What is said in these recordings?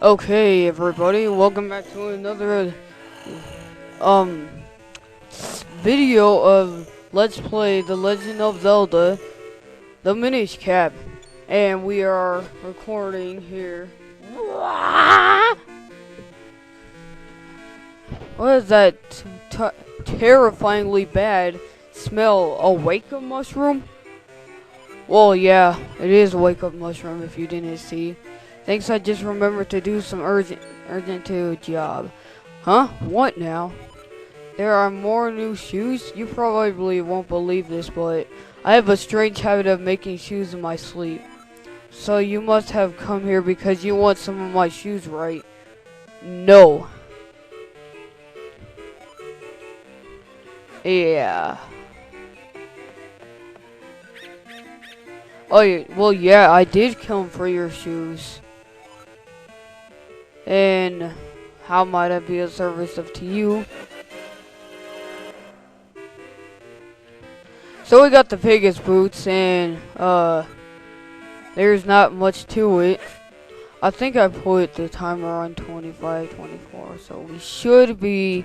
Okay, everybody, welcome back to another um video of Let's Play The Legend of Zelda, the Minish Cap, and we are recording here. What is that terrifyingly bad smell? A wake-up mushroom? Well, yeah, it is a wake-up mushroom if you didn't see. Thanks, I just remembered to do some urgent to job. Huh? What now? There are more new shoes? You probably won't believe this, but I have a strange habit of making shoes in my sleep. So you must have come here because you want some of my shoes, right? No. Yeah. Oh, yeah. Well, yeah, I did come for your shoes. And how might I be of service to you? So we got the Pegasus boots, and there's not much to it. I think I put the timer on 25, 24, so we should be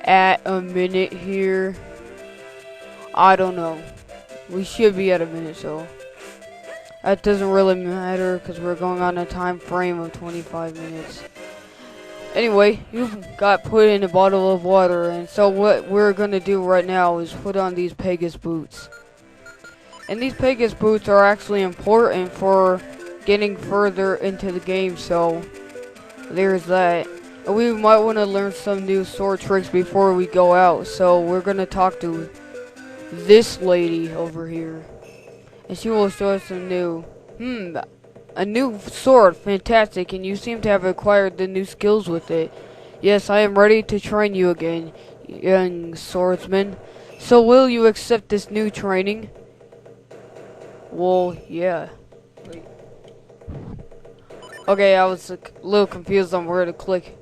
at a minute here. I don't know. We should be at a minute, so that doesn't really matter because we're going on a time frame of 25 minutes. Anyway, you got put in a bottle of water, and so what we're gonna do right now is put on these Pegasus boots. And these Pegasus boots are actually important for getting further into the game, so there's that. And we might want to learn some new sword tricks before we go out, so we're gonna talk to this lady over here. And she will show us some new, a new sword, fantastic, and you seem to have acquired the new skills with it. Yes, I am ready to train you again, young swordsman. So will you accept this new training? Well, yeah. Wait. Okay, I was a little confused on where to click.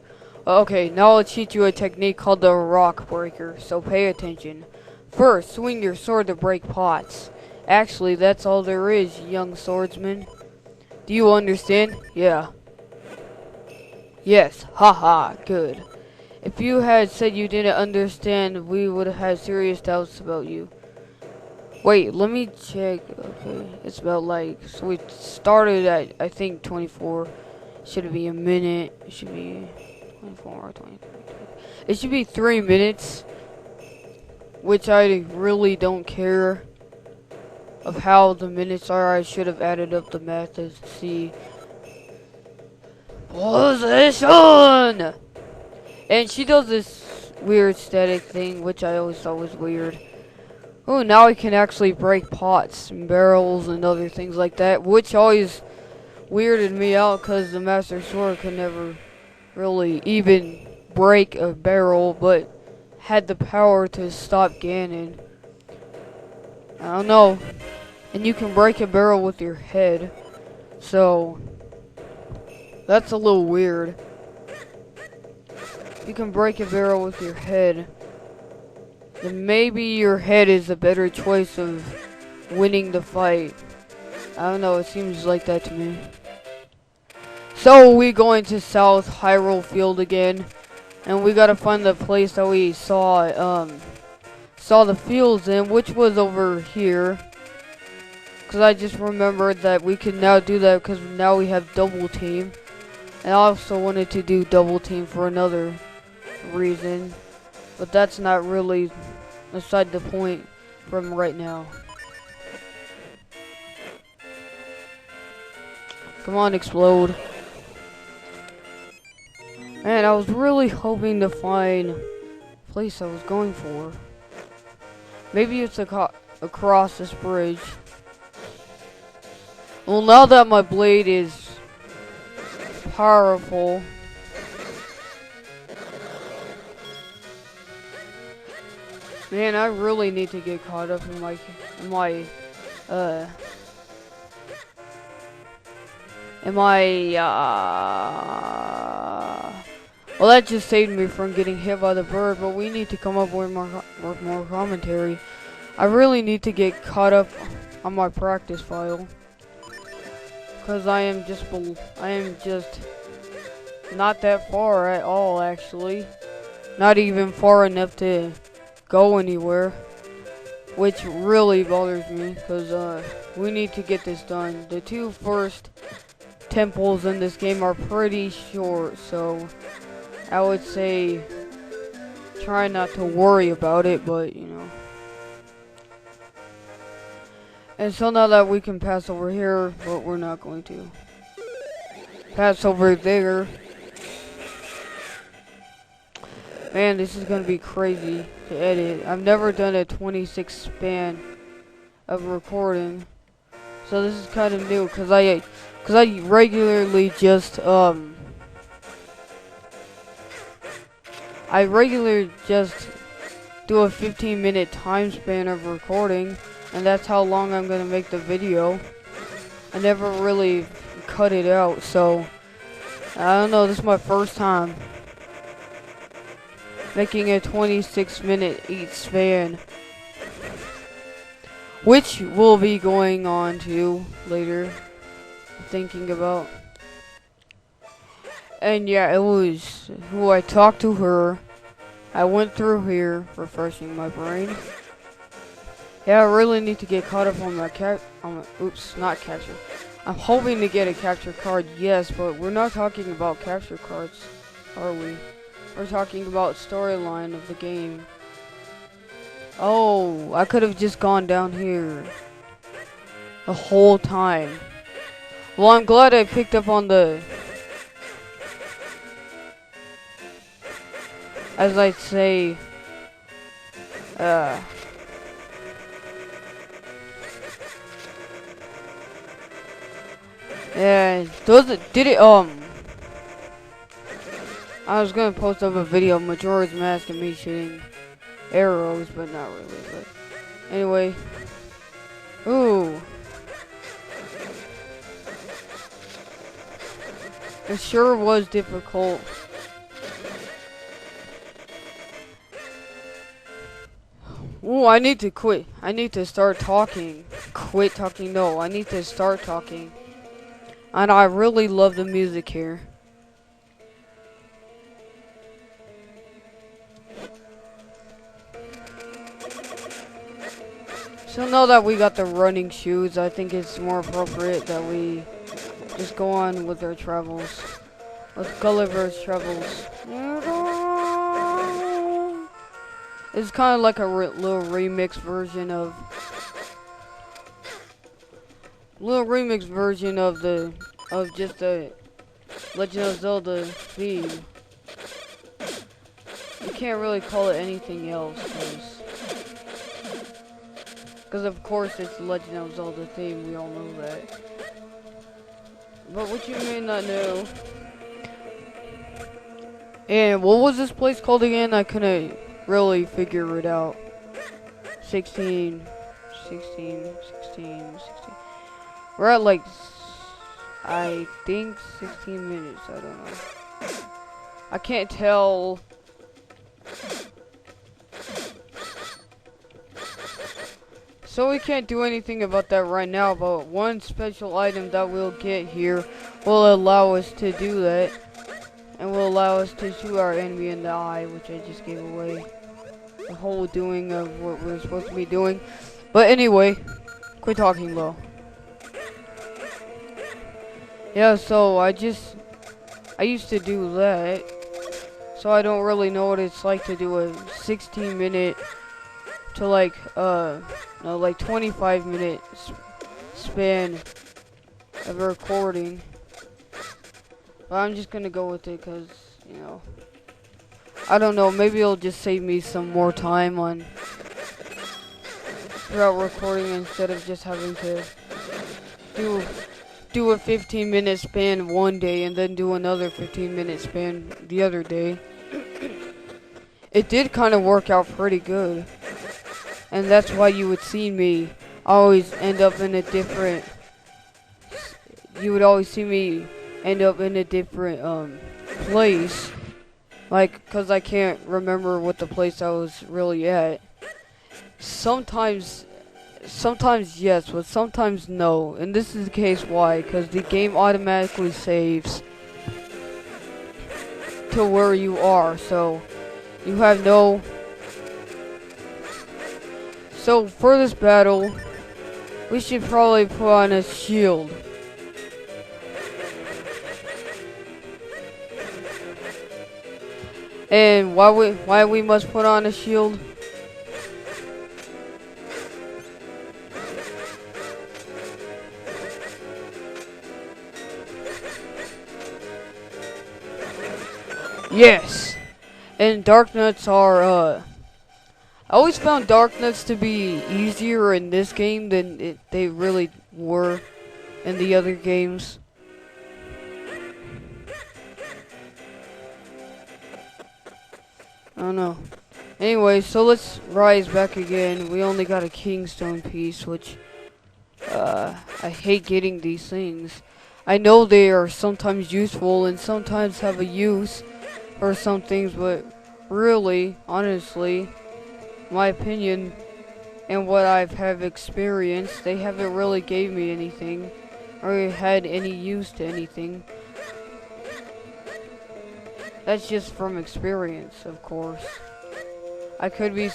Okay, now I'll teach you a technique called the rock breaker, so pay attention. First, swing your sword to break pots. Actually, that's all there is, young swordsman. Do you understand? Yeah. Yes. Haha. Good. If you had said you didn't understand, we would have had serious doubts about you. Wait, let me check. Okay. It's about so we started at, I think, 24. Should it be a minute? It should be 24 or 23. It should be 3 minutes. Which I really don't care of how the minutes are. I should have added up the math to see. Position! And she does this weird static thing, which I always thought was weird. Oh, now I can actually break pots and barrels and other things like that, which always weirded me out because the Master Sword could never really even break a barrel, but had the power to stop Ganon. I don't know. And you can break a barrel with your head. So that's a little weird. You can break a barrel with your head. Then maybe your head is a better choice of winning the fight. I don't know, it seems like that to me. So we going to South Hyrule Field again. And we gotta find the place that we saw the fields in, which was over here. Because I just remembered that we can now do that because now we have double team. And I also wanted to do double team for another reason. But that's not really beside the point from right now. Come on, explode. Man, I was really hoping to find the place I was going for. Maybe it's across this bridge. Well, now that my blade is powerful, man, I really need to get caught up in my well, that just saved me from getting hit by the bird, but we need to come up with more commentary. I really need to get caught up on my practice file. Because I am just not that far at all, actually. Not even far enough to go anywhere. Which really bothers me, because we need to get this done. The two first temples in this game are pretty short, so I would say try not to worry about it, but you know. And so now that we can pass over here, but we're not going to. Pass over there. Man, this is gonna be crazy to edit. I've never done a 26 span of recording, so this is kind of new because I regularly just do a 15-minute time span of recording, and that's how long I'm gonna make the video. I never really cut it out, so I don't know. This is my first time making a 26-minute each span, which we'll be going on to later, thinking about. And yeah, it was who I talked to her. I went through here, refreshing my brain. Yeah, I really need to get caught up on my oops, not capture. I'm hoping to get a capture card, yes, but we're not talking about capture cards, are we? We're talking about storyline of the game. Oh, I could have just gone down here the whole time. Well, I'm glad I picked up on the, as I say, yeah, I was gonna post up a video of Majora's Mask and me shooting arrows, but not really, but anyway. Ooh. It sure was difficult. Ooh, I need to quit. I need to start talking. Quit talking, no, I need to start talking. And I really love the music here. So now that we got the running shoes, I think it's more appropriate that we just go on with our travels. With Gulliver's Travels. It's kind of like a little remix version of just the Legend of Zelda theme. You can't really call it anything else, because of course it's the Legend of Zelda theme, we all know that. But what you may not know. And what was this place called again? I couldn't really figure it out. 16. We're at like, I think 16 minutes, I don't know. I can't tell. So we can't do anything about that right now, but one special item that we'll get here will allow us to do that. And will allow us to shoot our enemy in the eye, which I just gave away the whole doing of what we're supposed to be doing. But anyway, quit talking low. Yeah, so I used to do that. So I don't really know what it's like to do a 16-minute to like, no, like 25-minute span of recording. But I'm just gonna go with it because, you know, I don't know, maybe it'll just save me some more time on throughout recording instead of just having to do a 15-minute span one day and then do another 15-minute span the other day. It did kind of work out pretty good. And that's why you would see me always end up in a different, place. Like, cause I can't remember what the place I was really at. Sometimes yes, but sometimes no. And this is the case why, cause the game automatically saves to where you are, so you have no... So for this battle, we should probably put on a shield. And why we must put on a shield? Yes. And dark nuts are I always found dark nuts to be easier in this game than they really were in the other games. I don't know. Anyway, so let's rise back again. We only got a kingstone piece, which I hate getting these things. I know they are sometimes useful and sometimes have a use for some things, but really, honestly, my opinion and what have experienced, they haven't really gave me anything or had any use to anything. That's just from experience, of course. I could be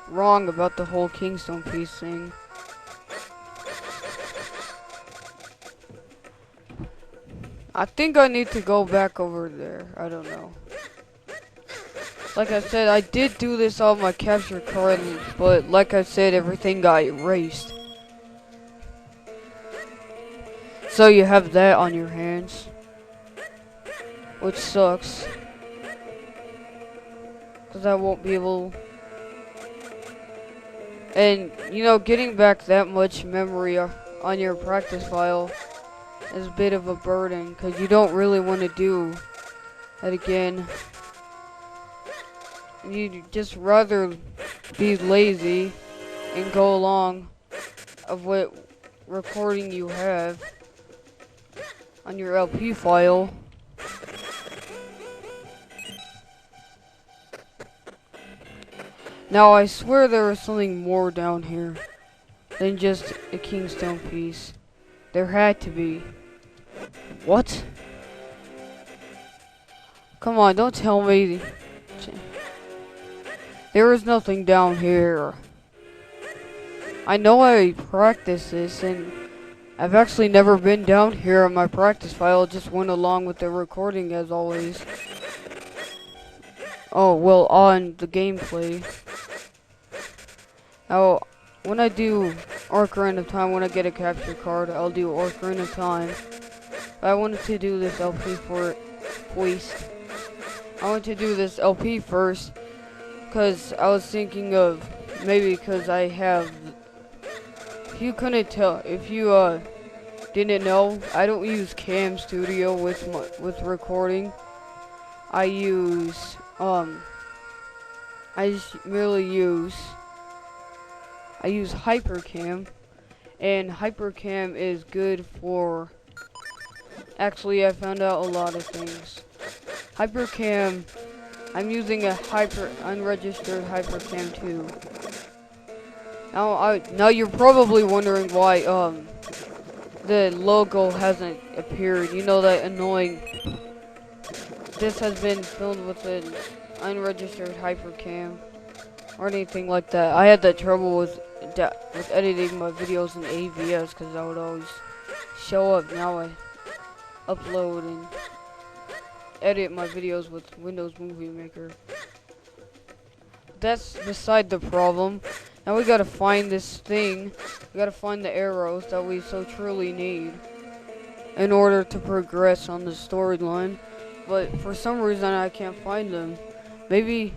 wrong about the whole kingstone piece thing. I think I need to go back over there. I don't know. Like I said, I did do this on my capture card, but like I said, everything got erased. So you have that on your hands, which sucks, because I won't be able... And, you know, getting back that much memory on your practice file is a bit of a burden, because you don't really want to do that again. You'd just rather be lazy and go along of what recording you have on your LP file. Now I swear there was something more down here than just a kingstone piece. There had to be. What? Come on, don't tell me. There is nothing down here. I know I practiced this, and I've actually never been down here on my practice file. Just went along with the recording as always. Oh, well, on the gameplay. Now, when I do Ocarina of Time, when I get a capture card, I'll do Ocarina of Time. But I wanted to do this LP for Waste. I wanted to do this LP first, because I was thinking of, maybe because I have, if you couldn't tell, if you didn't know, I don't use Cam Studio with recording. I use, I just merely use Hypercam, and Hypercam is good for, actually I found out a lot of things. Hypercam, I'm using a unregistered Hypercam too. Now you're probably wondering why the logo hasn't appeared. You know, that annoying. This has been filmed with an unregistered Hypercam or anything like that. I had that trouble with editing my videos in AVS because I would always show up. Now I upload and edit my videos with Windows Movie Maker. That's beside the problem. Now we gotta find this thing. We gotta find the arrows that we so truly need in order to progress on the storyline. But for some reason I can't find them. Maybe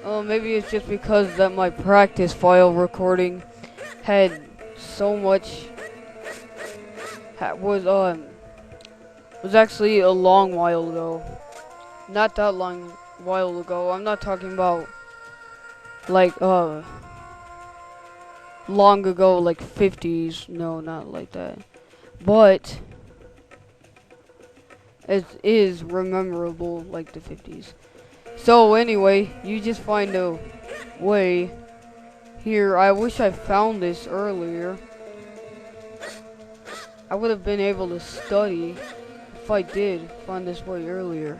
it's just because that my practice file recording had so much was actually a long while ago. Not that long while ago. I'm not talking about like long ago, like 50s. No, not like that. But it is rememberable like the 50s. So anyway, you just find a way here. I wish I found this earlier. I would have been able to study if I did find this way earlier.